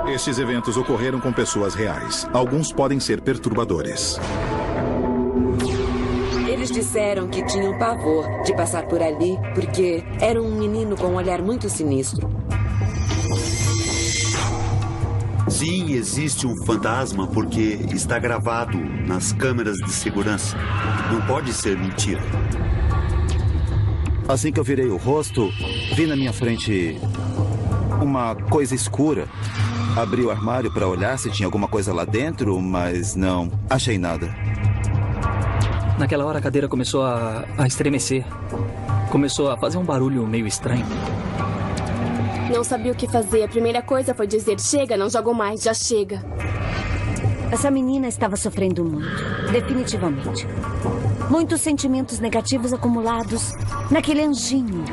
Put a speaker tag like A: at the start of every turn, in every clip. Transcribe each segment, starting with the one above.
A: Estes eventos ocorreram com pessoas reais. Alguns podem ser perturbadores.
B: Eles disseram que tinham pavor de passar por ali porque era um menino com um olhar muito sinistro.
C: Sim, existe um fantasma porque está gravado nas câmeras de segurança. Não pode ser mentira.
D: Assim que eu virei o rosto, vi na minha frente uma coisa escura. Abri o armário para olhar se tinha alguma coisa lá dentro, mas não achei nada.
E: Naquela hora a cadeira começou a estremecer. Começou a fazer um barulho meio estranho.
F: Não sabia o que fazer. A primeira coisa foi dizer, chega, não jogo mais, já chega.
G: Essa menina estava sofrendo muito, definitivamente. Muitos sentimentos negativos acumulados naquele anjinho.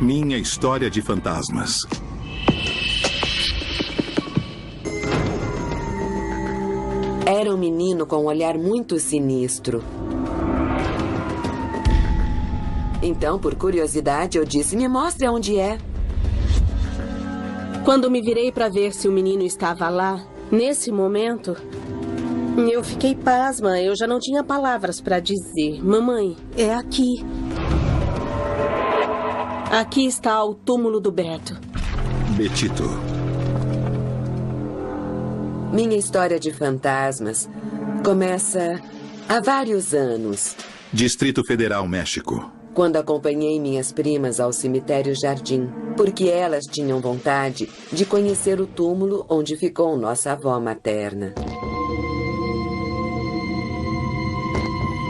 A: Minha história de fantasmas.
B: Era um menino com um olhar muito sinistro. Então, por curiosidade, eu disse, me mostre onde é.
F: Quando me virei para ver se o menino estava lá, nesse momento, eu fiquei pasma. Eu já não tinha palavras para dizer. Mamãe, é aqui. Aqui está o túmulo do Beto.
A: Betito.
B: Minha história de fantasmas começa há vários anos.
A: Distrito Federal, México.
B: Quando acompanhei minhas primas ao cemitério Jardim, porque elas tinham vontade de conhecer o túmulo onde ficou nossa avó materna.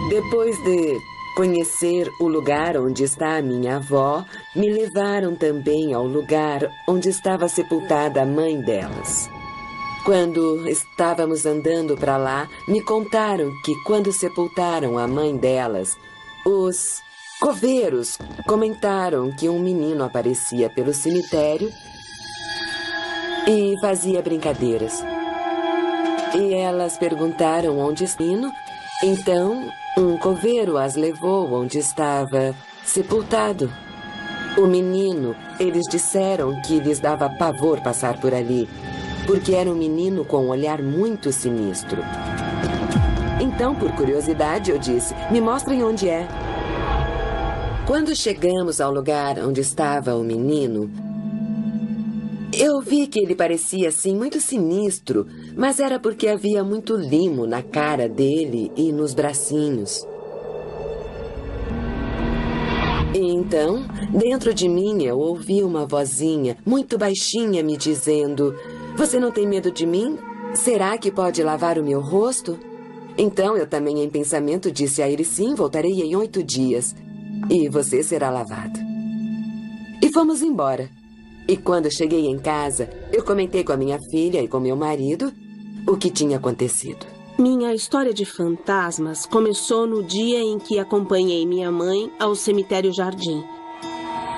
B: Depois de conhecer o lugar onde está a minha avó, me levaram também ao lugar onde estava sepultada a mãe delas. Quando estávamos andando para lá, me contaram que quando sepultaram a mãe delas, os coveiros comentaram que um menino aparecia pelo cemitério e fazia brincadeiras. E elas perguntaram onde estava o menino, então um coveiro as levou onde estava sepultado. O menino, eles disseram que lhes dava pavor passar por ali, porque era um menino com um olhar muito sinistro. Então, por curiosidade, eu disse, me mostrem onde é. Quando chegamos ao lugar onde estava o menino, eu vi que ele parecia, assim, muito sinistro, mas era porque havia muito limo na cara dele e nos bracinhos. E então, dentro de mim, eu ouvi uma vozinha muito baixinha me dizendo, você não tem medo de mim? Será que pode lavar o meu rosto? Então, eu também em pensamento disse a ele, sim, voltarei em 8 dias. E você será lavado. E fomos embora. E quando cheguei em casa, eu comentei com a minha filha e com meu marido o que tinha acontecido.
F: Minha história de fantasmas começou no dia em que acompanhei minha mãe ao cemitério Jardim.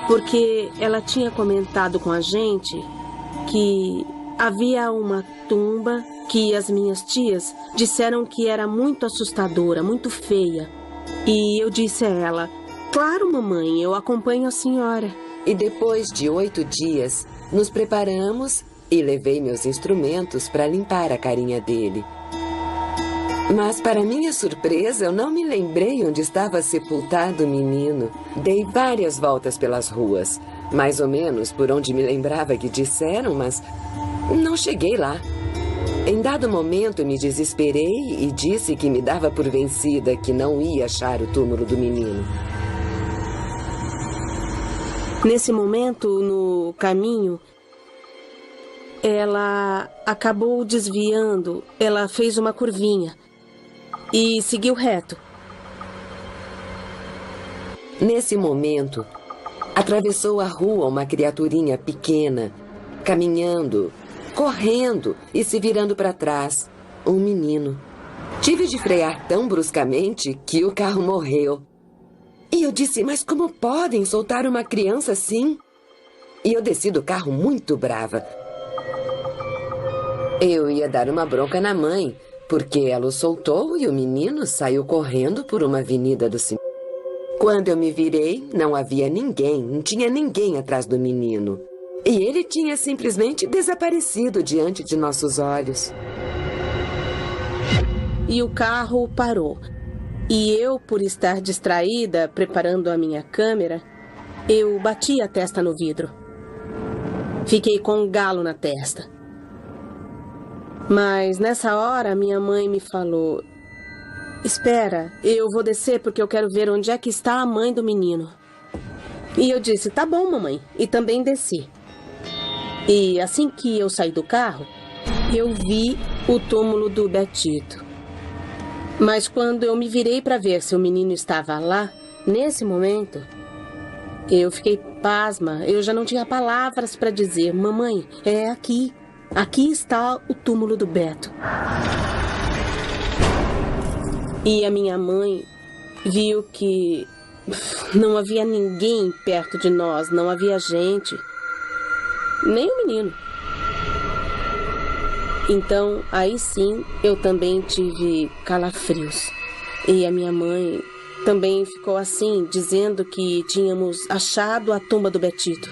F: Porque ela tinha comentado com a gente que havia uma tumba que as minhas tias disseram que era muito assustadora, muito feia. E eu disse a ela, claro, mamãe, eu acompanho a senhora.
B: E depois de 8 dias, nos preparamos e levei meus instrumentos para limpar a carinha dele. Mas, para minha surpresa, eu não me lembrei onde estava sepultado o menino. Dei várias voltas pelas ruas, mais ou menos por onde me lembrava que disseram, mas não cheguei lá. Em dado momento, me desesperei e disse que me dava por vencida, que não ia achar o túmulo do menino.
F: Nesse momento, no caminho, ela acabou desviando, ela fez uma curvinha e seguiu reto.
B: Nesse momento, atravessou a rua uma criaturinha pequena, caminhando, correndo e se virando para trás. Um menino. Tive de frear tão bruscamente que o carro morreu. E eu disse, mas como podem soltar uma criança assim? E eu desci do carro muito brava. Eu ia dar uma bronca na mãe, porque ela o soltou e o menino saiu correndo por uma avenida do cemitério. Quando eu me virei, não havia ninguém, não tinha ninguém atrás do menino. E ele tinha simplesmente desaparecido diante de nossos olhos.
F: E o carro parou. E eu, por estar distraída, preparando a minha câmera, eu bati a testa no vidro. Fiquei com um galo na testa. Mas nessa hora, minha mãe me falou: espera, eu vou descer porque eu quero ver onde é que está a mãe do menino. E eu disse, tá bom, mamãe. E também desci. E assim que eu saí do carro, eu vi o túmulo do Betito. Mas quando eu me virei para ver se o menino estava lá, nesse momento, eu fiquei pasma. Eu já não tinha palavras para dizer, mamãe, é aqui. Aqui está o túmulo do Beto. E a minha mãe viu que não havia ninguém perto de nós, não havia gente, nem o menino. Então, aí sim, eu também tive calafrios. E a minha mãe também ficou assim, dizendo que tínhamos achado a tumba do Betito.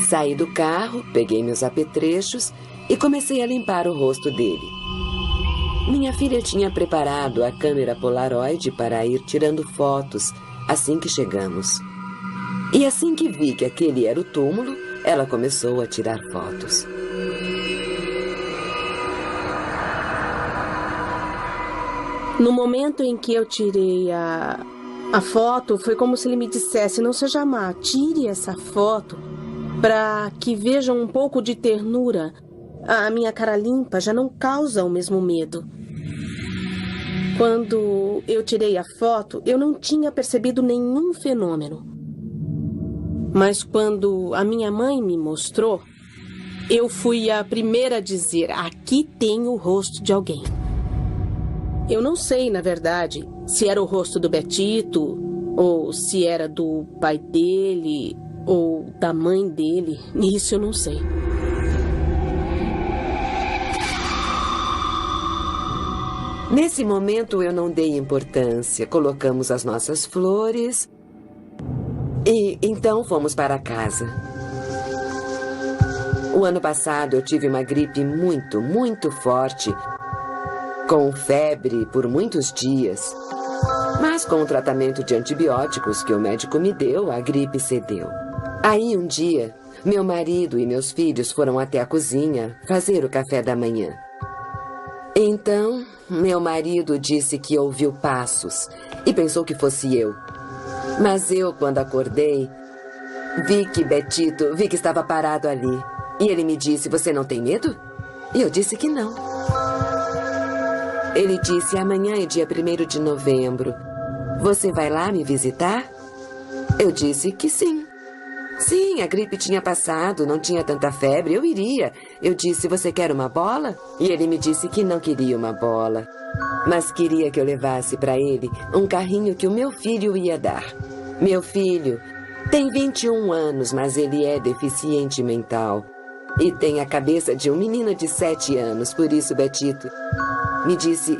B: Saí do carro, peguei meus apetrechos e comecei a limpar o rosto dele. Minha filha tinha preparado a câmera Polaroid para ir tirando fotos assim que chegamos. E assim que vi que aquele era o túmulo, ela começou a tirar fotos.
F: No momento em que eu tirei a foto, foi como se ele me dissesse, não seja má, tire essa foto para que vejam um pouco de ternura. A minha cara limpa já não causa o mesmo medo. Quando eu tirei a foto, eu não tinha percebido nenhum fenômeno. Mas quando a minha mãe me mostrou, eu fui a primeira a dizer, aqui tem o rosto de alguém. Eu não sei, na verdade, se era o rosto do Betito, ou se era do pai dele, ou da mãe dele. Isso eu não sei.
B: Nesse momento eu não dei importância. Colocamos as nossas flores e então fomos para casa. O ano passado eu tive uma gripe muito forte, com febre por muitos dias. Mas com o tratamento de antibióticos que o médico me deu, a gripe cedeu. Aí um dia, meu marido e meus filhos foram até a cozinha fazer o café da manhã. Então, meu marido disse que ouviu passos e pensou que fosse eu. Mas eu, quando acordei, vi que estava parado ali. E ele me disse, você não tem medo? E eu disse que não. Ele disse, amanhã é dia 1º de novembro. Você vai lá me visitar? Eu disse que sim. Sim, a gripe tinha passado, não tinha tanta febre, eu iria. Eu disse, você quer uma bola? E ele me disse que não queria uma bola, mas queria que eu levasse para ele um carrinho que o meu filho ia dar. Meu filho tem 21 anos, mas ele é deficiente mental. E tem a cabeça de um menino de 7 anos, por isso, Betito me disse,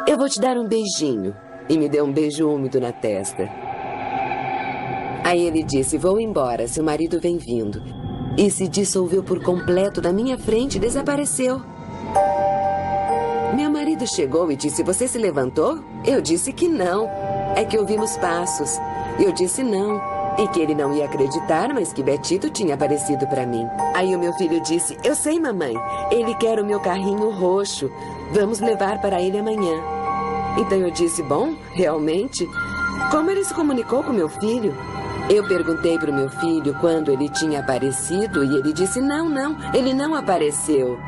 B: eu vou te dar um beijinho. E me deu um beijo úmido na testa. Aí ele disse, vou embora, seu marido vem vindo. E se dissolveu por completo na minha frente e desapareceu. Meu marido chegou e disse, você se levantou? Eu disse que não. É que ouvimos passos. Eu disse não. E que ele não ia acreditar, mas que Betito tinha aparecido para mim. Aí o meu filho disse, eu sei, mamãe. Ele quer o meu carrinho roxo. Vamos levar para ele amanhã. Então eu disse, bom, realmente? Como ele se comunicou com meu filho? Eu perguntei para o meu filho quando ele tinha aparecido e ele disse, não, ele não apareceu.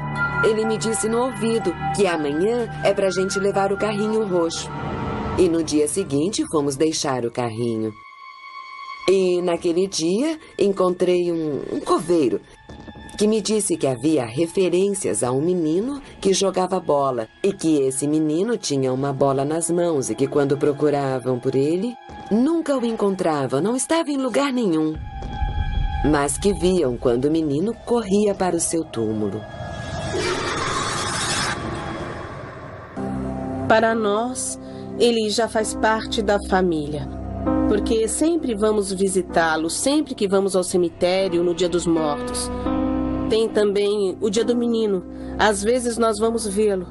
B: Ele me disse no ouvido que amanhã é para a gente levar o carrinho roxo. E no dia seguinte fomos deixar o carrinho. E naquele dia encontrei um coveiro que me disse que havia referências a um menino que jogava bola e que esse menino tinha uma bola nas mãos e que quando procuravam por ele, nunca o encontravam, não estava em lugar nenhum. Mas que viam quando o menino corria para o seu túmulo.
F: Para nós, ele já faz parte da família. Porque sempre vamos visitá-lo, sempre que vamos ao cemitério no Dia dos Mortos. Tem também o Dia do Menino. Às vezes nós vamos vê-lo.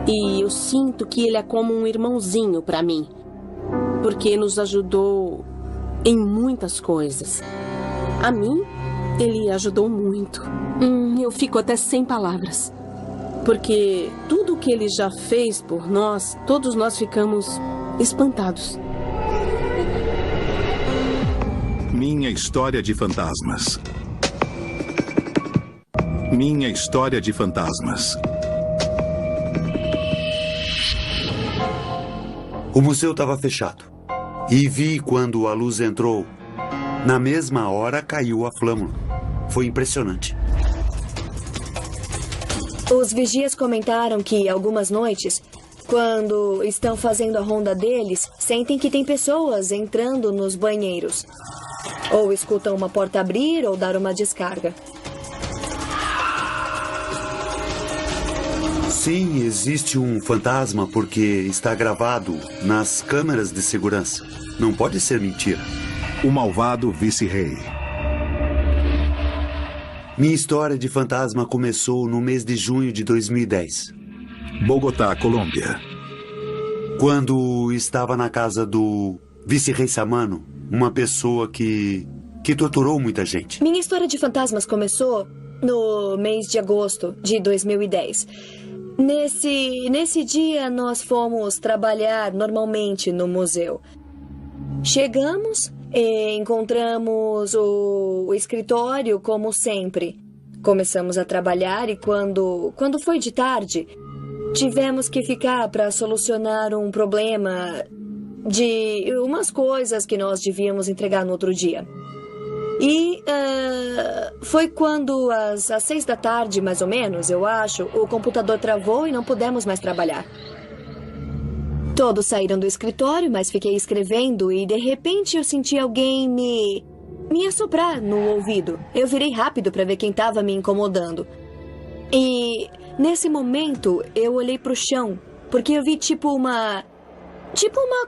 F: E eu sinto que ele é como um irmãozinho para mim. Porque nos ajudou em muitas coisas. A mim, ele ajudou muito. Eu fico até sem palavras. Porque tudo que ele já fez por nós, todos nós ficamos espantados.
A: Minha história de fantasmas. Minha história de fantasmas.
C: O museu estava fechado. E vi quando a luz entrou. Na mesma hora caiu a flâmula. Foi impressionante.
H: Os vigias comentaram que algumas noites, quando estão fazendo a ronda deles, sentem que tem pessoas entrando nos banheiros. Ou escutam uma porta abrir ou dar uma descarga.
C: Sim, existe um fantasma porque está gravado nas câmeras de segurança. Não pode ser mentira.
A: O malvado vice-rei.
C: Minha história de fantasma começou no mês de junho de 2010.
A: Bogotá, Colômbia.
C: Quando estava na casa do vice-rei Samano, uma pessoa que torturou muita gente.
H: Minha história de fantasmas começou no mês de agosto de 2010. Nesse dia, nós fomos trabalhar normalmente no museu. Chegamos e encontramos o escritório como sempre. Começamos a trabalhar e quando foi de tarde, tivemos que ficar para solucionar um problema de umas coisas que nós devíamos entregar no outro dia. E foi quando, às 6 da tarde, mais ou menos, eu acho, o computador travou e não pudemos mais trabalhar. Todos saíram do escritório, mas fiquei escrevendo e, de repente, eu senti alguém me assoprar no ouvido. Eu virei rápido para ver quem estava me incomodando. E, nesse momento, eu olhei para o chão, porque eu vi tipo uma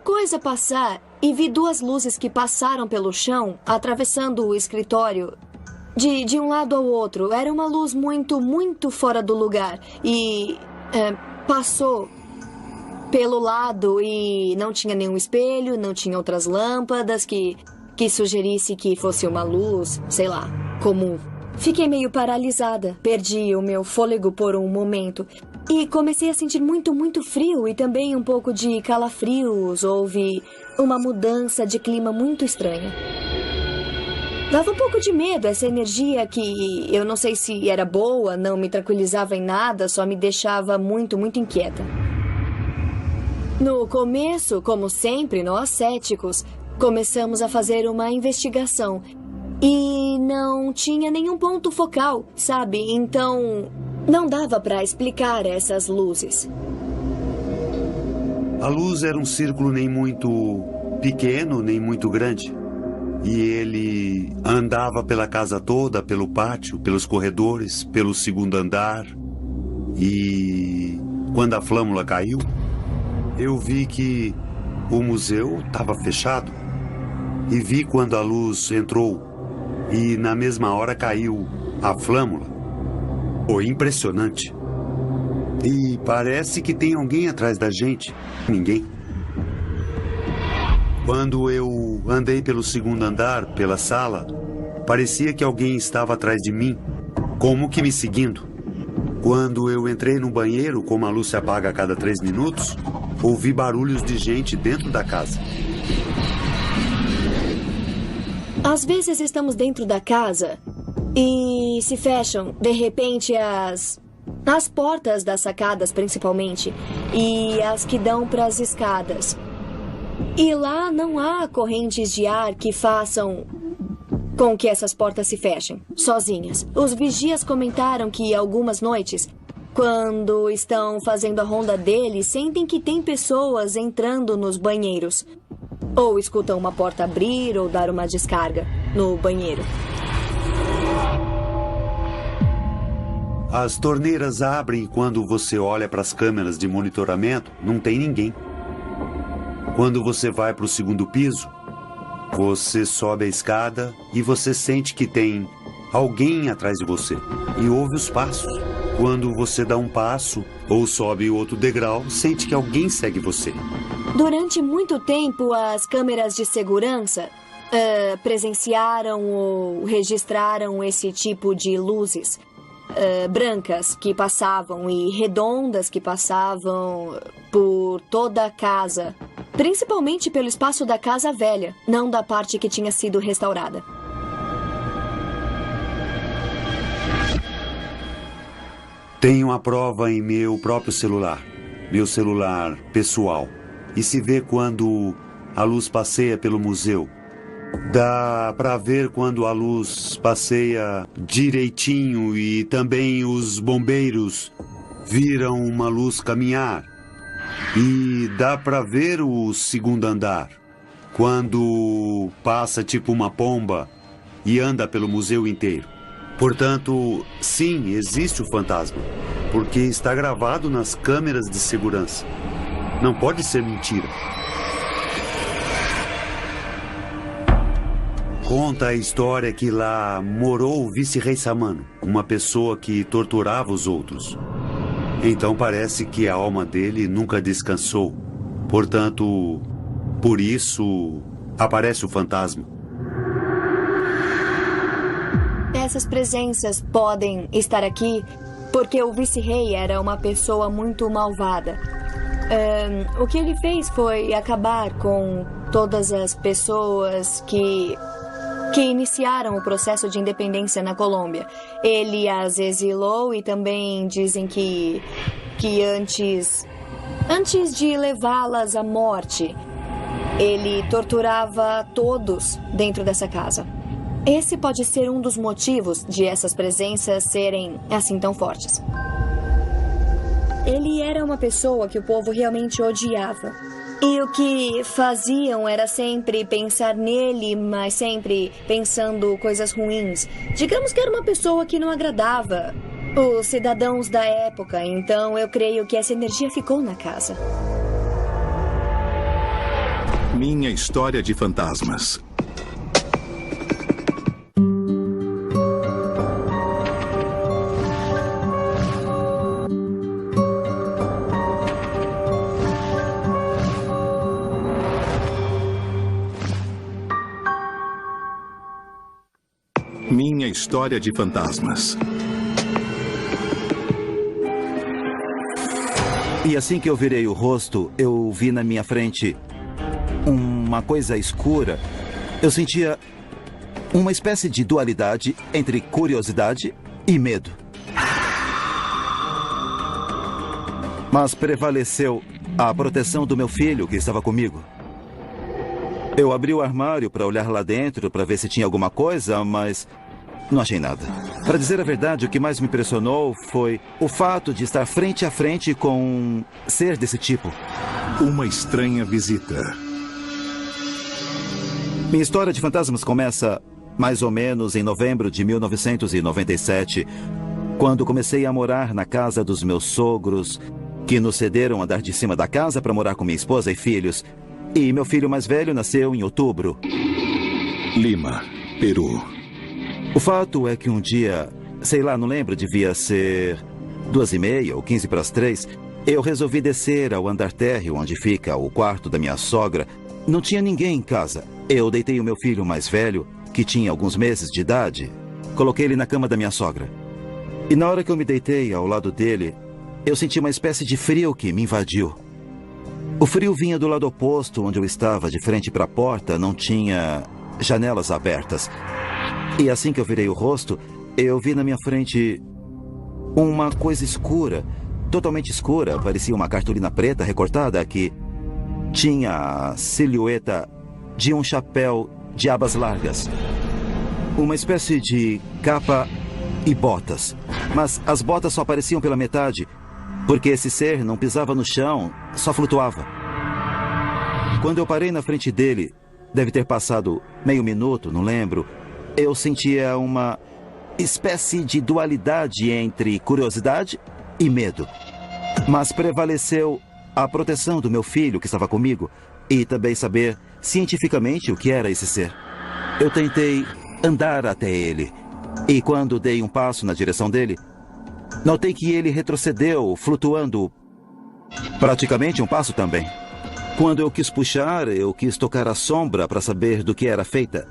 H: coisa passar. E vi 2 luzes que passaram pelo chão, atravessando o escritório, de um lado ao outro. Era uma luz muito, muito fora do lugar. E passou pelo lado e não tinha nenhum espelho, não tinha outras lâmpadas que sugerisse que fosse uma luz, sei lá, comum. Fiquei meio paralisada, perdi o meu fôlego por um momento. E comecei a sentir muito, muito frio e também um pouco de calafrios. Houve uma mudança de clima muito estranha. Dava um pouco de medo, essa energia que eu não sei se era boa, não me tranquilizava em nada, só me deixava muito, muito inquieta. No começo, como sempre, nós céticos, começamos a fazer uma investigação. E não tinha nenhum ponto focal, sabe? Então, não dava para explicar essas luzes.
C: A luz era um círculo nem muito pequeno, nem muito grande. E ele andava pela casa toda, pelo pátio, pelos corredores, pelo segundo andar. E quando a flâmula caiu, eu vi que o museu estava fechado. E vi quando a luz entrou e na mesma hora caiu a flâmula. Foi impressionante. E parece que tem alguém atrás da gente. Ninguém. Quando eu andei pelo segundo andar, pela sala, parecia que alguém estava atrás de mim, como que me seguindo. Quando eu entrei no banheiro, como a luz se apaga a cada 3 minutos, ouvi barulhos de gente dentro da casa.
H: Às vezes estamos dentro da casa e se fecham, de repente, as portas das sacadas, principalmente, e as que dão para as escadas. E lá não há correntes de ar que façam com que essas portas se fechem, sozinhas. Os vigias comentaram que algumas noites, quando estão fazendo a ronda deles, sentem que tem pessoas entrando nos banheiros. Ou escutam uma porta abrir ou dar uma descarga no banheiro.
C: As torneiras abrem e quando você olha para as câmeras de monitoramento, não tem ninguém. Quando você vai para o segundo piso, você sobe a escada e você sente que tem alguém atrás de você. E ouve os passos. Quando você dá um passo ou sobe outro degrau, sente que alguém segue você.
H: Durante muito tempo, as câmeras de segurança presenciaram ou registraram esse tipo de luzes. Brancas que passavam e redondas que passavam por toda a casa. Principalmente pelo espaço da casa velha, não da parte que tinha sido restaurada.
C: Tenho a prova em meu próprio celular, meu celular pessoal. E se vê quando a luz passeia pelo museu. Dá para ver quando a luz passeia direitinho e também os bombeiros viram uma luz caminhar. E dá para ver o segundo andar, quando passa tipo uma pomba e anda pelo museu inteiro. Portanto, sim, existe o fantasma, porque está gravado nas câmeras de segurança. Não pode ser mentira. Conta a história que lá morou o vice-rei Samano, uma pessoa que torturava os outros. Então parece que a alma dele nunca descansou. Portanto, por isso aparece o fantasma.
H: Essas presenças podem estar aqui porque o vice-rei era uma pessoa muito malvada. O que ele fez foi acabar com todas as pessoas que iniciaram o processo de independência na Colômbia. Ele as exilou e também dizem que antes de levá-las à morte, ele torturava todos dentro dessa casa. Esse pode ser um dos motivos de essas presenças serem assim tão fortes. Ele era uma pessoa que o povo realmente odiava. E o que faziam era sempre pensar nele, mas sempre pensando coisas ruins. Digamos que era uma pessoa que não agradava os cidadãos da época, então eu creio que essa energia ficou na casa.
A: Minha história de fantasmas. Minha história de fantasmas.
D: E assim que eu virei o rosto, eu vi na minha frente uma coisa escura. Eu sentia uma espécie de dualidade entre curiosidade e medo. Mas prevaleceu a proteção do meu filho que estava comigo. Eu abri o armário para olhar lá dentro, para ver se tinha alguma coisa, mas não achei nada. Para dizer a verdade, o que mais me impressionou foi o fato de estar frente a frente com um ser desse tipo.
A: Uma estranha visita.
D: Minha história de fantasmas começa mais ou menos em novembro de 1997, quando comecei a morar na casa dos meus sogros, que nos cederam o andar de cima da casa para morar com minha esposa e filhos. E meu filho mais velho nasceu em outubro.
A: Lima, Peru.
D: O fato é que um dia, sei lá, não lembro, devia ser 2:30 ou 15 para as 3, eu resolvi descer ao andar térreo onde fica o quarto da minha sogra. Não tinha ninguém em casa. Eu deitei o meu filho mais velho, que tinha alguns meses de idade, coloquei ele na cama da minha sogra. E na hora que eu me deitei ao lado dele, eu senti uma espécie de frio que me invadiu. O frio vinha do lado oposto, onde eu estava, de frente para a porta, não tinha janelas abertas. E assim que eu virei o rosto, eu vi na minha frente uma coisa escura, totalmente escura, parecia uma cartolina preta recortada que tinha a silhueta de um chapéu de abas largas. uma espécie de capa e botas. Mas as botas só apareciam pela metade, porque esse ser não pisava no chão, só flutuava. Quando eu parei na frente dele, deve ter passado meio minuto, não lembro, eu sentia uma espécie de dualidade entre curiosidade e medo. Mas prevaleceu a proteção do meu filho que estava comigo e também saber cientificamente o que era esse ser. Eu tentei andar até ele e quando dei um passo na direção dele, notei que ele retrocedeu, flutuando praticamente um passo também. Quando eu quis puxar, eu quis tocar a sombra para saber do que era feita.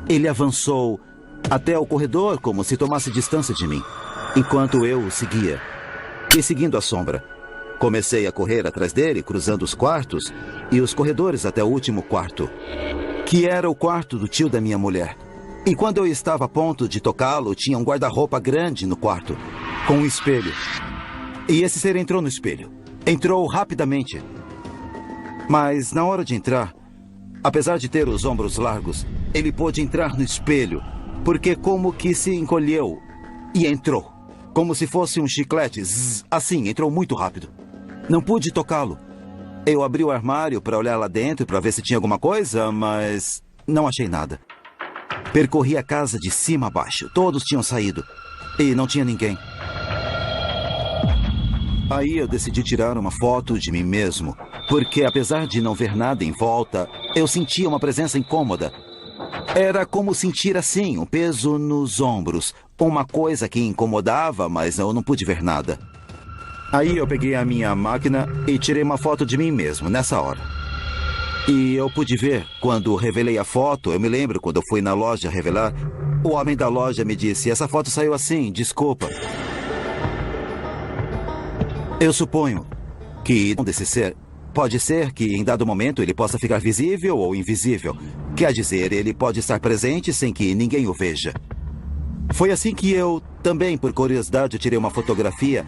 D: Ele avançou até o corredor como se tomasse distância de mim, enquanto eu o seguia. E seguindo a sombra, comecei a correr atrás dele, cruzando os quartos e os corredores até o último quarto, que era o quarto do tio da minha mulher. E quando eu estava a ponto de tocá-lo, tinha um guarda-roupa grande no quarto, com um espelho. E esse ser entrou no espelho. Entrou rapidamente. Mas na hora de entrar, apesar de ter os ombros largos, ele pôde entrar no espelho, porque como que se encolheu e entrou. Como se fosse um chiclete, zzz, assim, entrou muito rápido. Não pude tocá-lo. Eu abri o armário para olhar lá dentro, para ver se tinha alguma coisa, mas não achei nada. Percorri a casa de cima a baixo. Todos tinham saído. E não tinha ninguém. Aí eu decidi tirar uma foto de mim mesmo, porque apesar de não ver nada em volta, eu sentia uma presença incômoda. Era como sentir assim, um peso nos ombros. Uma coisa que incomodava, mas eu não pude ver nada. Aí eu peguei a minha máquina e tirei uma foto de mim mesmo, nessa hora. E eu pude ver, quando revelei a foto, eu me lembro quando eu fui na loja revelar, o homem da loja me disse, essa foto saiu assim, desculpa. Eu suponho que desse ser, pode ser que em dado momento ele possa ficar visível ou invisível. Quer dizer, ele pode estar presente sem que ninguém o veja. Foi assim que eu, também por curiosidade, tirei uma fotografia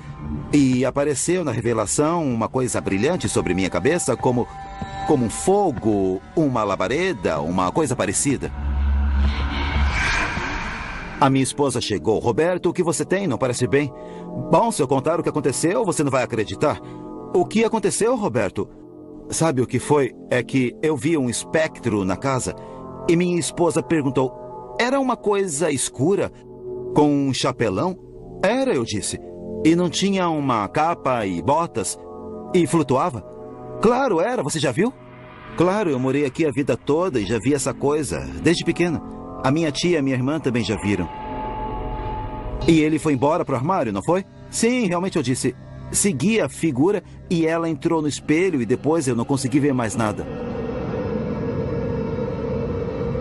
D: e apareceu na revelação uma coisa brilhante sobre minha cabeça, como um fogo, uma labareda, uma coisa parecida. A minha esposa chegou. Roberto, o que você tem? Não parece bem? Bom, se eu contar o que aconteceu, você não vai acreditar. O que aconteceu, Roberto? Sabe o que foi? É que eu vi um espectro na casa e minha esposa perguntou, era uma coisa escura, com um chapelão? Era, eu disse. E não tinha uma capa e botas? E flutuava? Claro, era. Você já viu? Claro, eu morei aqui a vida toda e já vi essa coisa, desde pequena. A minha tia e a minha irmã também já viram. E ele foi embora pro armário, não foi? Sim, realmente eu disse. Segui a figura e ela entrou no espelho e depois eu não consegui ver mais nada.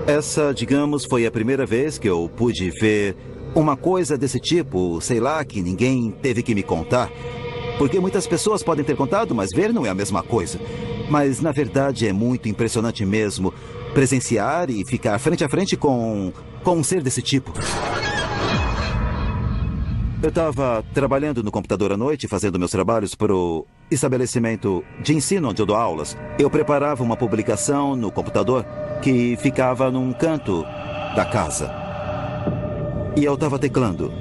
D: Essa, digamos, foi a primeira vez que eu pude ver uma coisa desse tipo, sei lá, que ninguém teve que me contar. Porque muitas pessoas podem ter contado, mas ver não é a mesma coisa. Mas, na verdade, é muito impressionante mesmo presenciar e ficar frente a frente com um ser desse tipo. Eu estava trabalhando no computador à noite, fazendo meus trabalhos para o estabelecimento de ensino onde eu dou aulas. Eu preparava uma publicação no computador que ficava num canto da casa. E eu estava teclando,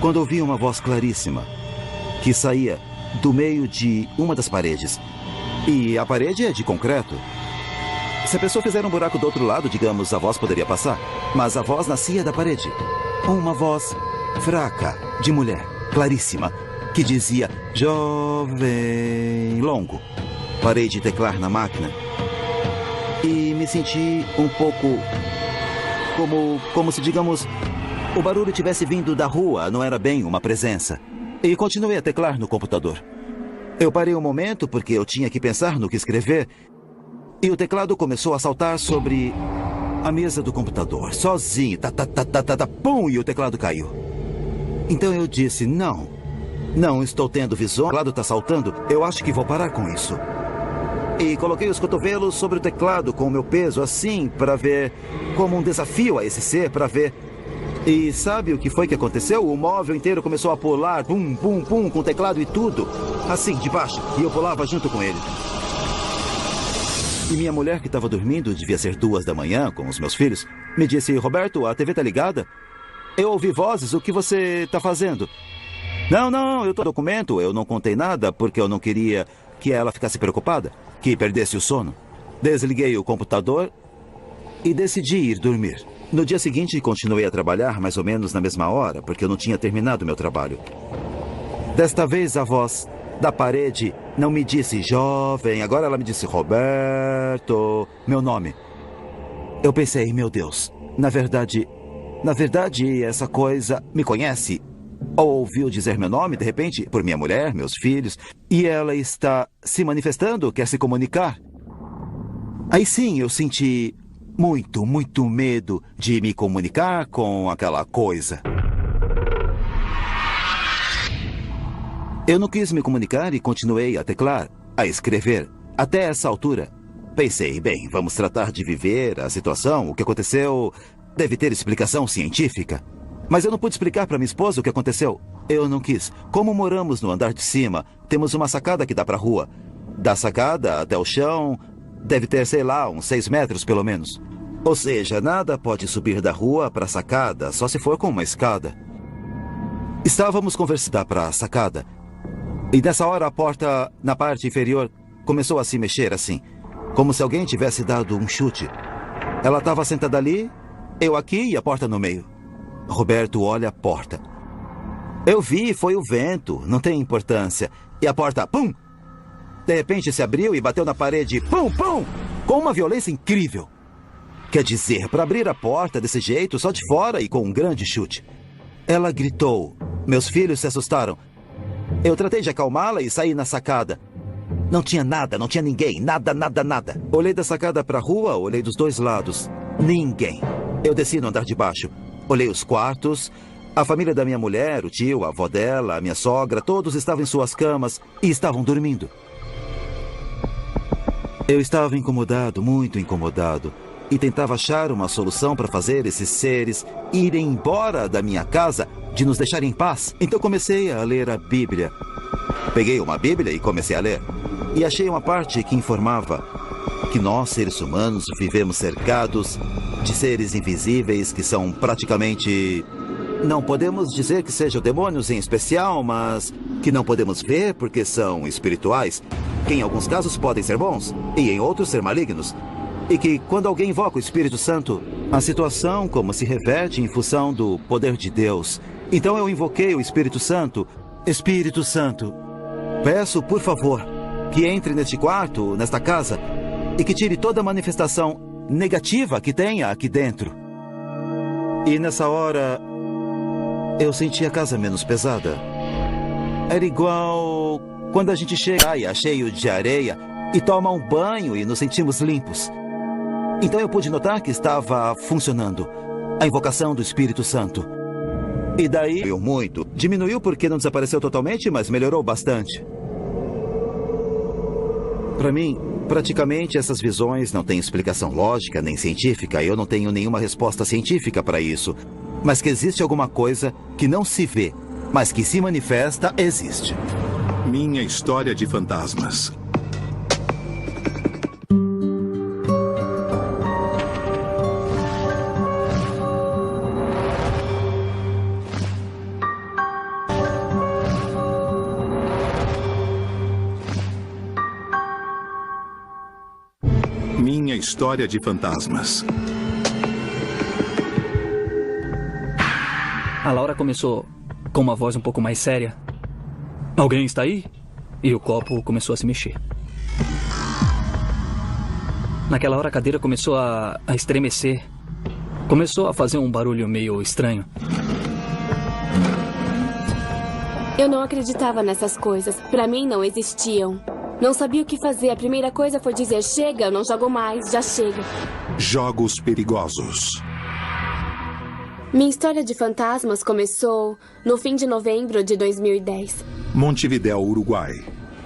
D: quando ouvi uma voz claríssima que saía do meio de uma das paredes. E a parede é de concreto. Se a pessoa fizer um buraco do outro lado, digamos, a voz poderia passar. Mas a voz nascia da parede. Uma voz fraca, de mulher, claríssima, que dizia, jovem, longo. Parei de teclar na máquina e me senti um pouco como se, digamos, o barulho tivesse vindo da rua, não era bem uma presença. E continuei a teclar no computador. Eu parei um momento porque eu tinha que pensar no que escrever e o teclado começou a saltar sobre a mesa do computador, sozinho, pum, e o teclado caiu. Então eu disse, não estou tendo visão, o teclado está saltando, eu acho que vou parar com isso. E coloquei os cotovelos sobre o teclado com o meu peso assim, para ver, como um desafio a esse ser, para ver. E sabe o que foi que aconteceu? O móvel inteiro começou a pular, pum, pum, pum, com o teclado e tudo, assim, de baixo, e eu pulava junto com ele. E minha mulher, que estava dormindo, devia ser 2 da manhã, com os meus filhos, me disse: Roberto, a TV tá ligada? Eu ouvi vozes, o que você tá fazendo? Não, eu tô no documento, eu não contei nada porque eu não queria que ela ficasse preocupada, que perdesse o sono. Desliguei o computador e decidi ir dormir. No dia seguinte, continuei a trabalhar mais ou menos na mesma hora, porque eu não tinha terminado meu trabalho. Desta vez, a voz da parede não me disse jovem, agora ela me disse Roberto, meu nome. Eu pensei, meu Deus, na verdade, essa coisa me conhece. Ou ouviu dizer meu nome, de repente, por minha mulher, meus filhos, e ela está se manifestando, quer se comunicar. Aí sim, eu senti muito medo de me comunicar com aquela coisa. Eu não quis me comunicar e continuei a teclar, a escrever. Até essa altura, pensei, bem, vamos tratar de viver a situação. O que aconteceu deve ter explicação científica. Mas eu não pude explicar para minha esposa o que aconteceu. Eu não quis. Como moramos no andar de cima, temos uma sacada que dá para a rua. Da sacada até o chão, deve ter, sei lá, uns 6 metros pelo menos. Ou seja, nada pode subir da rua para a sacada, só se for com uma escada. Estávamos conversando para a sacada. E nessa hora a porta, na parte inferior, começou a se mexer assim, como se alguém tivesse dado um chute. Ela estava sentada ali, eu aqui e a porta no meio. Roberto olha a porta. Eu vi, foi o vento, não tem importância. E a porta, pum! De repente se abriu e bateu na parede, pum, pum! Com uma violência incrível. Quer dizer, para abrir a porta desse jeito, só de fora e com um grande chute. Ela gritou. Meus filhos se assustaram. Eu tratei de acalmá-la e saí na sacada. Não tinha nada, não tinha ninguém, nada. Olhei da sacada para a rua, olhei dos 2 lados. Ninguém. Eu desci no andar de baixo. Olhei os quartos, a família da minha mulher, o tio, a avó dela, a minha sogra, todos estavam em suas camas e estavam dormindo. Eu estava incomodado, muito incomodado, e tentava achar uma solução para fazer esses seres irem embora da minha casa, de nos deixar em paz. Então comecei a ler a Bíblia. Peguei uma Bíblia e comecei a ler. E achei uma parte que informava que nós, seres humanos, vivemos cercados de seres invisíveis que são praticamente... Não podemos dizer que sejam demônios em especial, mas que não podemos ver porque são espirituais, que em alguns casos podem ser bons e em outros ser malignos. E que quando alguém invoca o Espírito Santo, a situação como se reverte em função do poder de Deus. Então eu invoquei o Espírito Santo. Espírito Santo, peço, por favor, que entre neste quarto, nesta casa, e que tire toda a manifestação negativa que tenha aqui dentro. E nessa hora, eu senti a casa menos pesada. Era igual quando a gente chega cheio de areia e toma um banho e nos sentimos limpos. Então eu pude notar que estava funcionando a invocação do Espírito Santo. E daí, muito. Diminuiu porque não desapareceu totalmente, mas melhorou bastante. Para mim, praticamente essas visões não têm explicação lógica nem científica. Eu não tenho nenhuma resposta científica para isso. Mas que existe alguma coisa que não se vê, mas que se manifesta, existe.
A: Minha história de fantasmas. Minha história de fantasmas.
E: A Laura começou com uma voz um pouco mais séria. Alguém está aí? E o copo começou a se mexer. Naquela hora a cadeira começou a estremecer. Começou a fazer um barulho meio estranho.
I: Eu não acreditava nessas coisas. Pra mim não existiam. Não sabia o que fazer. A primeira coisa foi dizer: chega, eu não jogo mais, já chega.
A: Jogos perigosos.
I: Minha história de fantasmas começou no fim de novembro de 2010.
A: Montevidéu, Uruguai.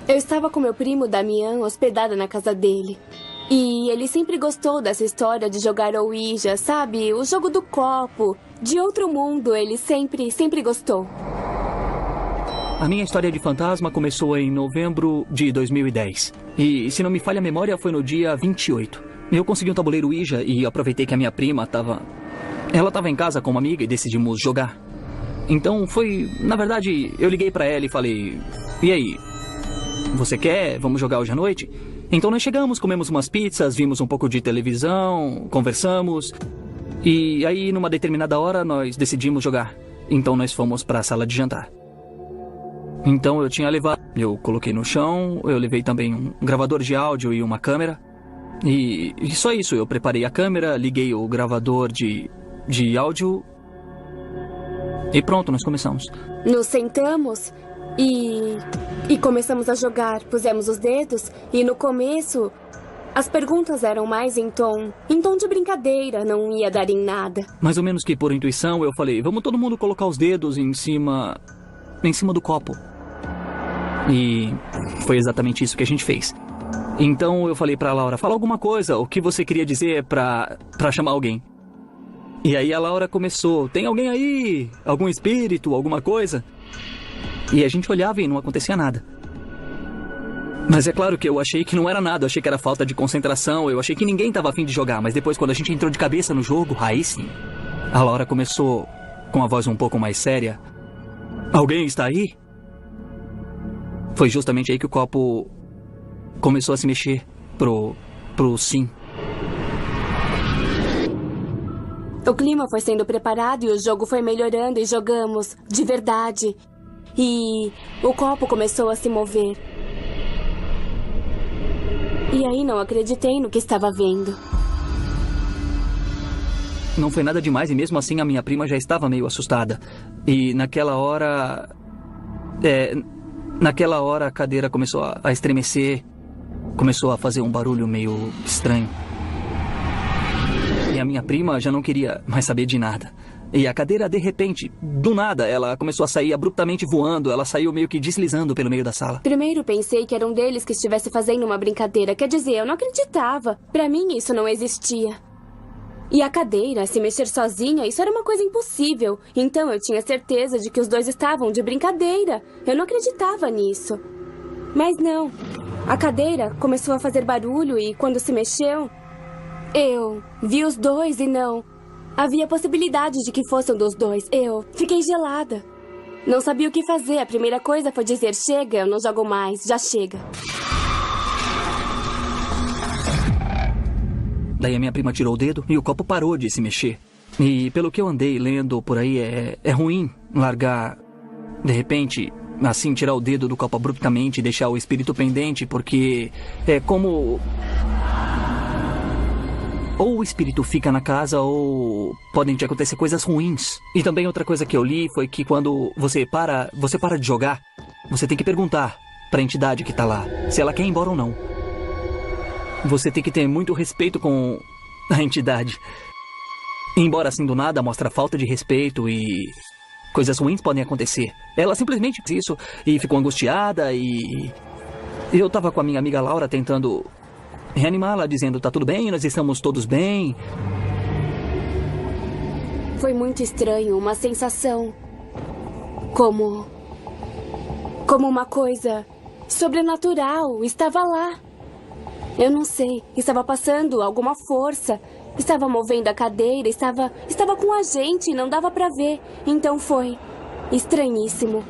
I: Eu estava com meu primo Damian hospedada na casa dele. E ele sempre gostou dessa história de jogar Ouija, sabe? O jogo do copo, de outro mundo, ele sempre gostou.
E: A minha história de fantasma começou em novembro de 2010. E, se não me falha a memória, foi no dia 28. Eu consegui um tabuleiro Ouija e aproveitei que a minha prima estava... Ela estava em casa com uma amiga e decidimos jogar. Então foi... Na verdade, eu liguei pra ela e falei... E aí? Você quer? Vamos jogar hoje à noite? Então nós chegamos, comemos umas pizzas, vimos um pouco de televisão, conversamos. E aí, numa determinada hora, nós decidimos jogar. Então nós fomos pra sala de jantar. Então eu tinha levado... Eu coloquei no chão, eu levei também um gravador de áudio e uma câmera. E só isso, eu preparei a câmera, liguei o gravador de áudio... E pronto, nós começamos.
I: Nos sentamos e começamos a jogar. Pusemos os dedos e no começo as perguntas eram mais em tom de brincadeira, não ia dar em nada.
E: Mais ou menos que por intuição eu falei, vamos todo mundo colocar os dedos em cima do copo. E foi exatamente isso que a gente fez. Então eu falei pra Laura, fala alguma coisa, o que você queria dizer pra chamar alguém. E aí a Laura começou, tem alguém aí? Algum espírito, alguma coisa? E a gente olhava e não acontecia nada. Mas é claro que eu achei que não era nada, eu achei que era falta de concentração, eu achei que ninguém estava a fim de jogar. Mas depois, quando a gente entrou de cabeça no jogo, aí sim. A Laura começou com a voz um pouco mais séria. Alguém está aí? Foi justamente aí que o copo começou a se mexer pro sim.
I: O clima foi sendo preparado e o jogo foi melhorando e jogamos de verdade. E o copo começou a se mover. E aí não acreditei no que estava vendo.
E: Não foi nada demais e mesmo assim a minha prima já estava meio assustada. E naquela hora a cadeira começou a estremecer. Começou a fazer um barulho meio estranho. E a minha prima já não queria mais saber de nada. E a cadeira, de repente, do nada, ela começou a sair abruptamente voando. Ela saiu meio que deslizando pelo meio da sala.
I: Primeiro pensei que era um deles que estivesse fazendo uma brincadeira. Quer dizer, eu não acreditava. Pra mim, isso não existia. E a cadeira, se mexer sozinha, isso era uma coisa impossível. Então eu tinha certeza de que os dois estavam de brincadeira. Eu não acreditava nisso. Mas não. A cadeira começou a fazer barulho e quando se mexeu... Eu vi os dois e não... Havia possibilidade de que fossem dos dois. Eu fiquei gelada. Não sabia o que fazer. A primeira coisa foi dizer, chega, eu não jogo mais, já chega.
E: Daí a minha prima tirou o dedo e o copo parou de se mexer. E pelo que eu andei lendo por aí, é ruim largar, de repente, assim, tirar o dedo do copo abruptamente e deixar o espírito pendente, porque é como... Ou o espírito fica na casa, ou podem te acontecer coisas ruins. E também outra coisa que eu li foi que quando você para de jogar, você tem que perguntar pra entidade que tá lá se ela quer ir embora ou não. Você tem que ter muito respeito com a entidade. Embora assim do nada mostra falta de respeito e coisas ruins podem acontecer. Ela simplesmente fez isso e ficou angustiada e... Eu tava com a minha amiga Laura tentando... reanimá-la, dizendo, tá tudo bem, nós estamos todos bem.
I: Foi muito estranho, uma sensação como uma coisa sobrenatural estava lá. Eu não sei, estava passando alguma força, estava movendo a cadeira, estava com a gente, não dava pra ver. Então foi estranhíssimo.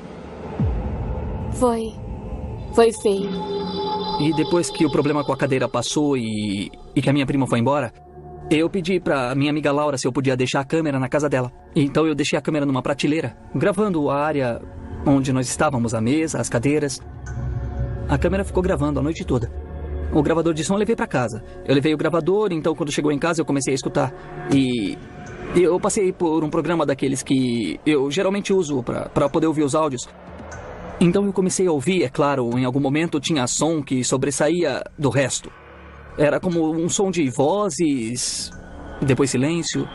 I: Foi feio.
E: E depois que o problema com a cadeira passou e que a minha prima foi embora, eu pedi pra minha amiga Laura se eu podia deixar a câmera na casa dela. Então eu deixei a câmera numa prateleira, gravando a área onde nós estávamos, a mesa, as cadeiras. A câmera ficou gravando a noite toda. O gravador de som eu levei pra casa. Eu levei o gravador, então quando chegou em casa eu comecei a escutar. E eu passei por um programa daqueles que eu geralmente uso pra poder ouvir os áudios. Então eu comecei a ouvir, é claro, em algum momento tinha som que sobressaía do resto. Era como um som de vozes, depois silêncio,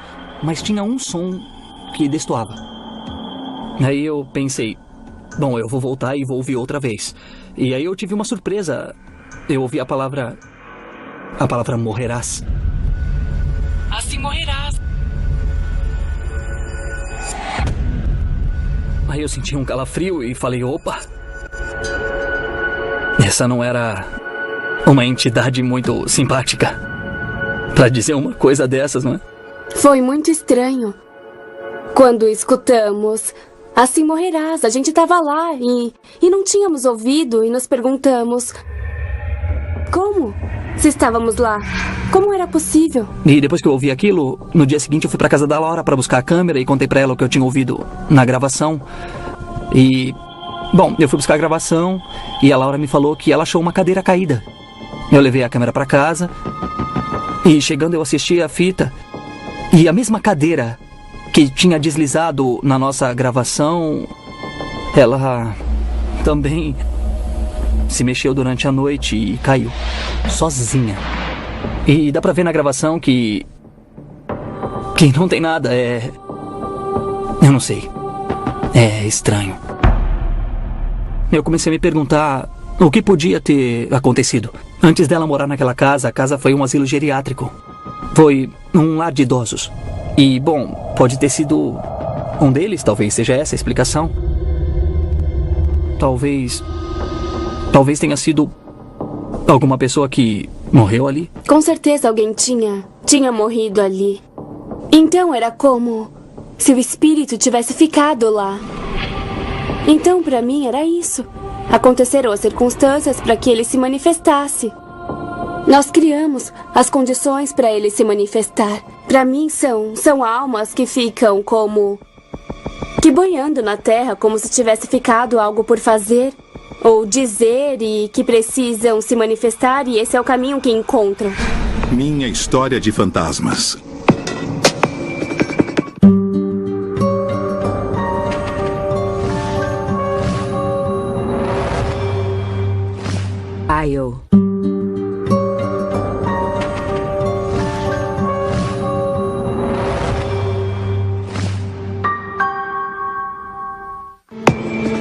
E: mas tinha um som que destoava. Aí eu pensei, bom, eu vou voltar e vou ouvir outra vez. E aí eu tive uma surpresa. Eu ouvi a palavra morrerás.
J: Assim morrerás.
E: Aí eu senti um calafrio e falei, opa! Essa não era uma entidade muito simpática pra dizer uma coisa dessas, não é?
I: Foi muito estranho. Quando escutamos, assim morrerás, a gente tava lá e não tínhamos ouvido e nos perguntamos... Como? Se estávamos lá, como era possível?
E: E depois que eu ouvi aquilo, no dia seguinte eu fui pra casa da Laura pra buscar a câmera e contei pra ela o que eu tinha ouvido na gravação. E... Bom, eu fui buscar a gravação e a Laura me falou que ela achou uma cadeira caída. Eu levei a câmera pra casa e chegando eu assisti a fita e a mesma cadeira que tinha deslizado na nossa gravação, ela também se mexeu durante a noite e caiu sozinha. E dá pra ver na gravação que não tem nada, eu não sei. É estranho. Eu comecei a me perguntar o que podia ter acontecido. Antes dela morar naquela casa, a casa foi um asilo geriátrico. Foi um lar de idosos. E, bom, pode ter sido um deles, talvez seja essa a explicação. Talvez tenha sido alguma pessoa que morreu ali.
I: Com certeza alguém tinha morrido ali. Então era como se o espírito tivesse ficado lá. Então, pra mim, era isso. Aconteceram as circunstâncias para que ele se manifestasse. Nós criamos as condições para ele se manifestar. Pra mim, são almas que ficam como... que boiando na terra, como se tivesse ficado algo por fazer ou dizer e que precisam se manifestar, e esse é o caminho que encontram.
A: Minha história de fantasmas.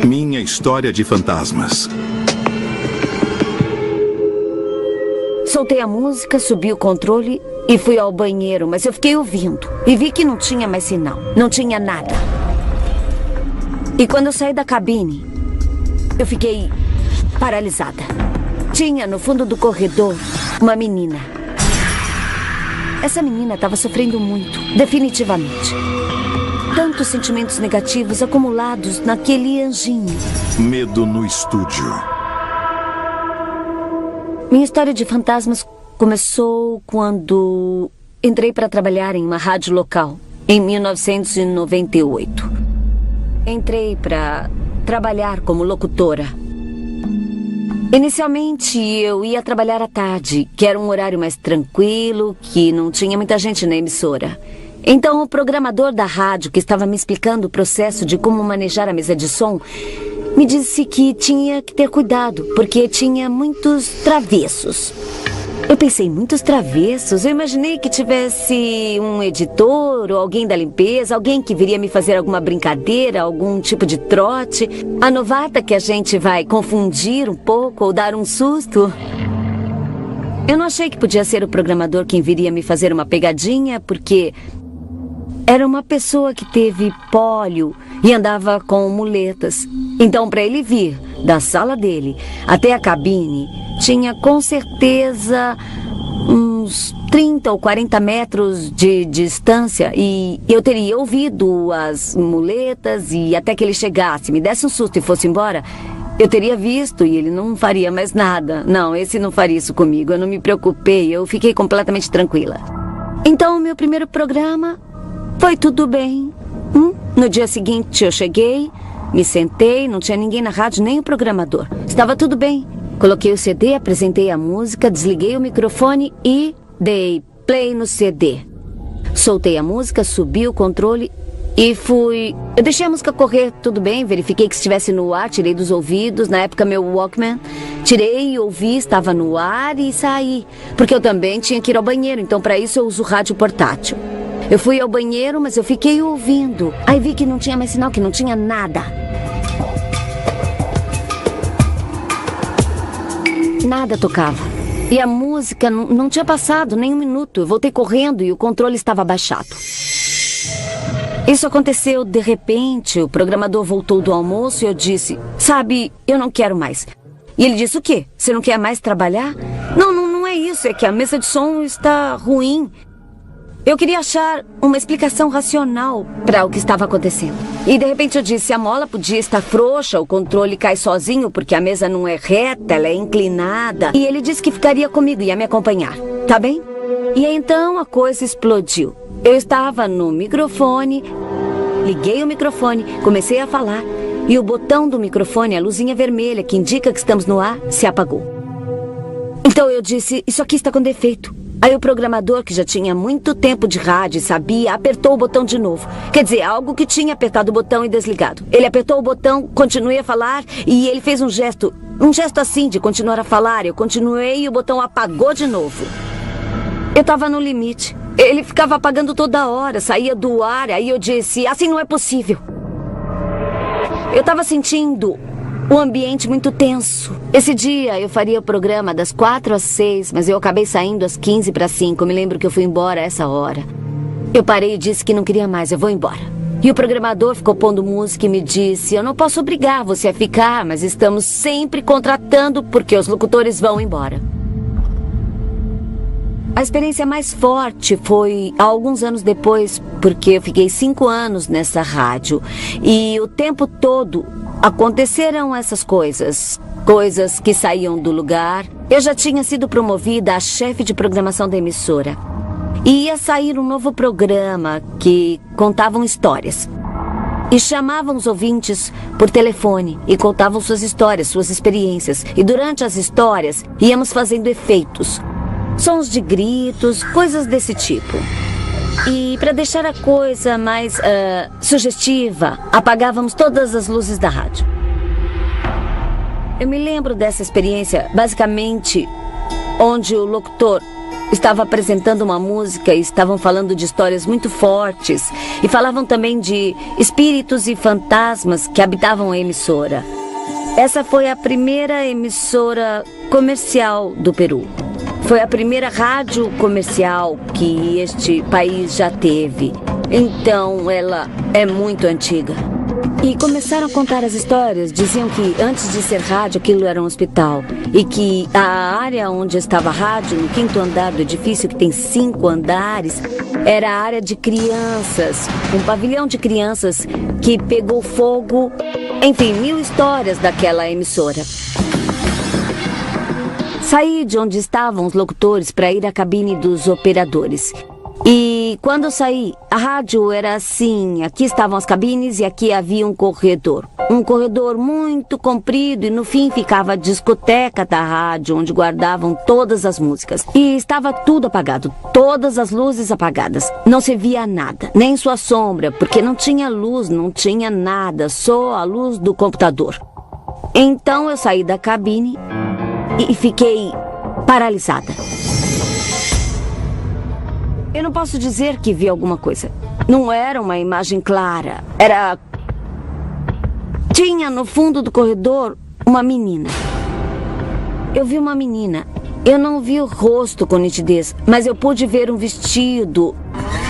A: Minha história de fantasmas.
G: Soltei a música, subi o controle e fui ao banheiro, mas eu fiquei ouvindo e vi que não tinha mais sinal, não tinha nada. E quando eu saí da cabine, eu fiquei paralisada. Tinha no fundo do corredor uma menina. Essa menina estava sofrendo muito, definitivamente. Tantos sentimentos negativos acumulados naquele anjinho.
A: Medo no estúdio.
G: Minha história de fantasmas começou quando entrei para trabalhar em uma rádio local, em 1998. Entrei para trabalhar como locutora. Inicialmente, eu ia trabalhar à tarde, que era um horário mais tranquilo, que não tinha muita gente na emissora. Então, o programador da rádio, que estava me explicando o processo de como manejar a mesa de som, me disse que tinha que ter cuidado, porque tinha muitos travessos. Eu pensei, muitos travessos? Eu imaginei que tivesse um editor ou alguém da limpeza, alguém que viria me fazer alguma brincadeira, algum tipo de trote. A novata que a gente vai confundir um pouco ou dar um susto. Eu não achei que podia ser o programador quem viria me fazer uma pegadinha, porque era uma pessoa que teve pólio e andava com muletas. Então, para ele vir da sala dele até a cabine, tinha com certeza uns 30 ou 40 metros de distância e eu teria ouvido as muletas e até que ele chegasse, me desse um susto e fosse embora, eu teria visto e ele não faria mais nada. Não, esse não faria isso comigo, eu não me preocupei, eu fiquei completamente tranquila. Então, o meu primeiro programa foi tudo bem. No dia seguinte eu cheguei, me sentei, não tinha ninguém na rádio, nem o programador. Estava tudo bem. Coloquei o CD, apresentei a música, desliguei o microfone e dei play no CD. Soltei a música, subi o controle e fui... Eu deixei a música correr, tudo bem, verifiquei que estivesse no ar, tirei dos ouvidos, na época meu Walkman. Tirei, ouvi, estava no ar e saí. Porque eu também tinha que ir ao banheiro, então para isso eu uso rádio portátil. Eu fui ao banheiro, mas eu fiquei ouvindo. Aí vi que não tinha mais sinal, que não tinha nada. Nada tocava. E a música não tinha passado nem um minuto. Eu voltei correndo e o controle estava baixado. Isso aconteceu de repente. O programador voltou do almoço e eu disse, sabe, eu não quero mais. E ele disse: o quê? Você não quer mais trabalhar? Não é isso, é que a mesa de som está ruim. Eu queria achar uma explicação racional para o que estava acontecendo. E de repente eu disse: a mola podia estar frouxa, o controle cai sozinho porque a mesa não é reta, ela é inclinada. E ele disse que ficaria comigo, ia me acompanhar. Tá bem? E então a coisa explodiu. Eu estava no microfone, liguei o microfone, comecei a falar. E o botão do microfone, a luzinha vermelha que indica que estamos no ar, se apagou. Então eu disse: isso aqui está com defeito. Aí o programador, que já tinha muito tempo de rádio e sabia, apertou o botão de novo. Quer dizer, algo que tinha apertado o botão e desligado. Ele apertou o botão, continuei a falar e ele fez um gesto assim de continuar a falar. Eu continuei e o botão apagou de novo. Eu estava no limite. Ele ficava apagando toda hora, saía do ar. Aí eu disse: assim não é possível. Eu estava sentindo o ambiente muito tenso. Esse dia eu faria o programa das 4 às 6, mas eu acabei saindo às 15 para 5. Me lembro que eu fui embora a essa hora. Eu parei e disse que não queria mais, eu vou embora. E o programador ficou pondo música e me disse: eu não posso obrigar você a ficar, mas estamos sempre contratando porque os locutores vão embora. A experiência mais forte foi há alguns anos depois, porque eu fiquei 5 anos nessa rádio. E o tempo todo aconteceram essas coisas que saíam do lugar. Eu já tinha sido promovida a chefe de programação da emissora. E ia sair um novo programa que contavam histórias. E chamavam os ouvintes por telefone e contavam suas histórias, suas experiências. E durante as histórias íamos fazendo efeitos. Sons de gritos, coisas desse tipo. E para deixar a coisa mais sugestiva, apagávamos todas as luzes da rádio. Eu me lembro dessa experiência, basicamente, onde o locutor estava apresentando uma música e estavam falando de histórias muito fortes. E falavam também de espíritos e fantasmas que habitavam a emissora. Essa foi a primeira emissora comercial do Peru. Foi a primeira rádio comercial que este país já teve. Então, ela é muito antiga. E começaram a contar as histórias. Diziam que antes de ser rádio, aquilo era um hospital. E que a área onde estava a rádio, no 5º andar do edifício, que tem 5 andares, era a área de crianças. Um pavilhão de crianças que pegou fogo. Enfim, 1000 histórias daquela emissora. Saí de onde estavam os locutores para ir à cabine dos operadores. E quando eu saí, a rádio era assim: aqui estavam as cabines e aqui havia um corredor. Um corredor muito comprido e no fim ficava a discoteca da rádio, onde guardavam todas as músicas. E estava tudo apagado, todas as luzes apagadas. Não se via nada, nem sua sombra, porque não tinha luz, não tinha nada, só a luz do computador. Então eu saí da cabine e fiquei paralisada. Eu não posso dizer que vi alguma coisa. Não era uma imagem clara. Tinha no fundo do corredor uma menina. Eu vi uma menina. Eu não vi o rosto com nitidez, mas eu pude ver um vestido.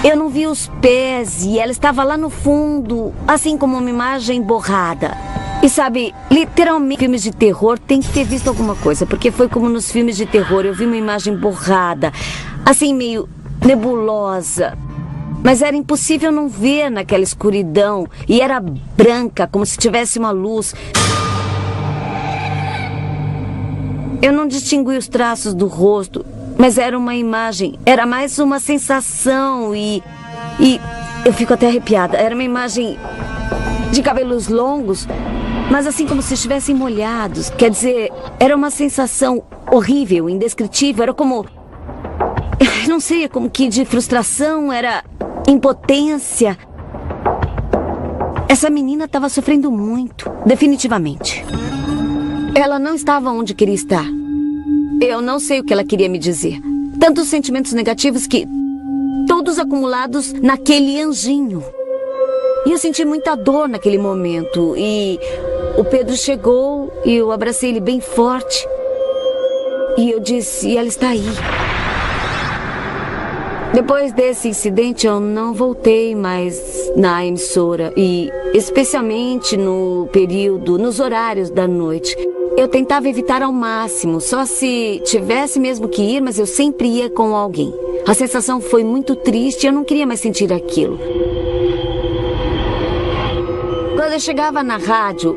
G: Eu não vi os pés e ela estava lá no fundo, assim como uma imagem borrada. E sabe, literalmente, filmes de terror tem que ter visto alguma coisa, porque foi como nos filmes de terror. Eu vi uma imagem borrada, assim meio nebulosa. Mas era impossível não ver naquela escuridão. E era branca, como se tivesse uma luz. Eu não distingui os traços do rosto, mas era uma imagem, era mais uma sensação e eu fico até arrepiada. Era uma imagem de cabelos longos, mas assim como se estivessem molhados. Quer dizer, era uma sensação horrível, indescritível. Era como, não sei, como que de frustração, era impotência. Essa menina estava sofrendo muito, definitivamente. Ela não estava onde queria estar. Eu não sei o que ela queria me dizer. Tantos sentimentos negativos que todos acumulados naquele anjinho. E eu senti muita dor naquele momento. E o Pedro chegou e eu abracei ele bem forte. E eu disse, ela está aí. Depois desse incidente, eu não voltei mais na emissora. E especialmente nos horários da noite. Eu tentava evitar ao máximo, só se tivesse mesmo que ir, mas eu sempre ia com alguém. A sensação foi muito triste e eu não queria mais sentir aquilo. Quando eu chegava na rádio,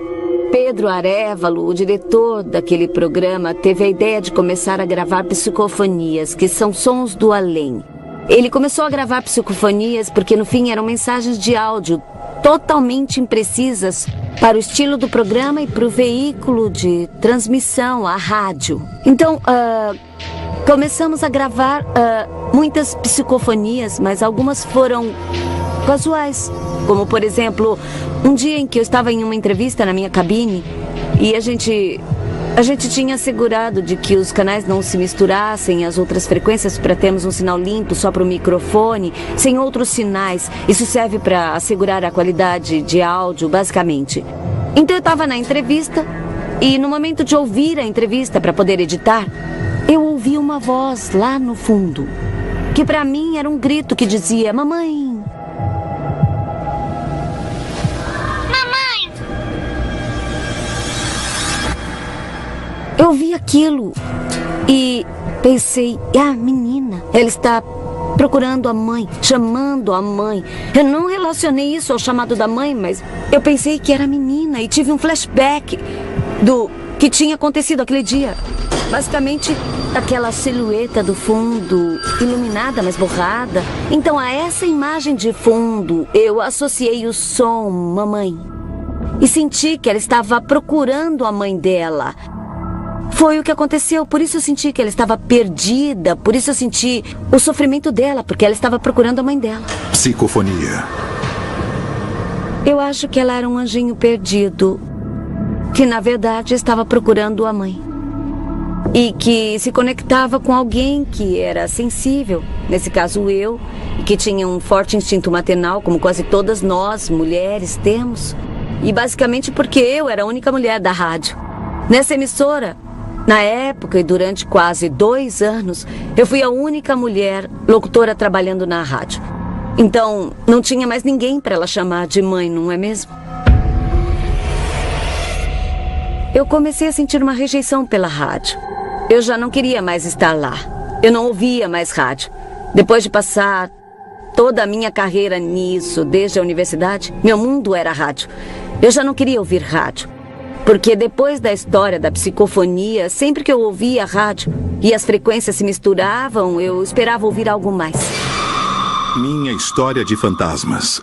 G: Pedro Arévalo, o diretor daquele programa, teve a ideia de começar a gravar psicofonias, que são sons do além. Ele começou a gravar psicofonias porque no fim eram mensagens de áudio totalmente imprecisas para o estilo do programa e para o veículo de transmissão, a rádio. Então, começamos a gravar muitas psicofonias, mas algumas foram casuais. Como, por exemplo, um dia em que eu estava em uma entrevista na minha cabine e a gente tinha assegurado de que os canais não se misturassem às outras frequências para termos um sinal limpo só para o microfone, sem outros sinais. Isso serve para assegurar a qualidade de áudio, basicamente. Então eu estava na entrevista e no momento de ouvir a entrevista para poder editar, eu ouvi uma voz lá no fundo, que para mim era um grito que dizia: "Mamãe!" Eu vi aquilo e pensei, a menina, ela está procurando a mãe, chamando a mãe. Eu não relacionei isso ao chamado da mãe, mas eu pensei que era a menina e tive um flashback do que tinha acontecido aquele dia. Basicamente, aquela silhueta do fundo, iluminada, mas borrada. Então, a essa imagem de fundo, eu associei o som mamãe. E senti que ela estava procurando a mãe dela. Foi o que aconteceu, por isso eu senti que ela estava perdida, por isso eu senti o sofrimento dela, porque ela estava procurando a mãe dela.
A: Psicofonia.
G: Eu acho que ela era um anjinho perdido, que na verdade estava procurando a mãe. E que se conectava com alguém que era sensível, nesse caso eu, e que tinha um forte instinto maternal, como quase todas nós, mulheres, temos. E basicamente porque eu era a única mulher da rádio. Nessa emissora, na época e durante quase 2 anos, eu fui a única mulher locutora trabalhando na rádio. Então, não tinha mais ninguém para ela chamar de mãe, não é mesmo? Eu comecei a sentir uma rejeição pela rádio. Eu já não queria mais estar lá. Eu não ouvia mais rádio. Depois de passar toda a minha carreira nisso, desde a universidade, meu mundo era rádio. Eu já não queria ouvir rádio. Porque depois da história da psicofonia, sempre que eu ouvia a rádio e as frequências se misturavam, eu esperava ouvir algo mais.
A: Minha história de fantasmas.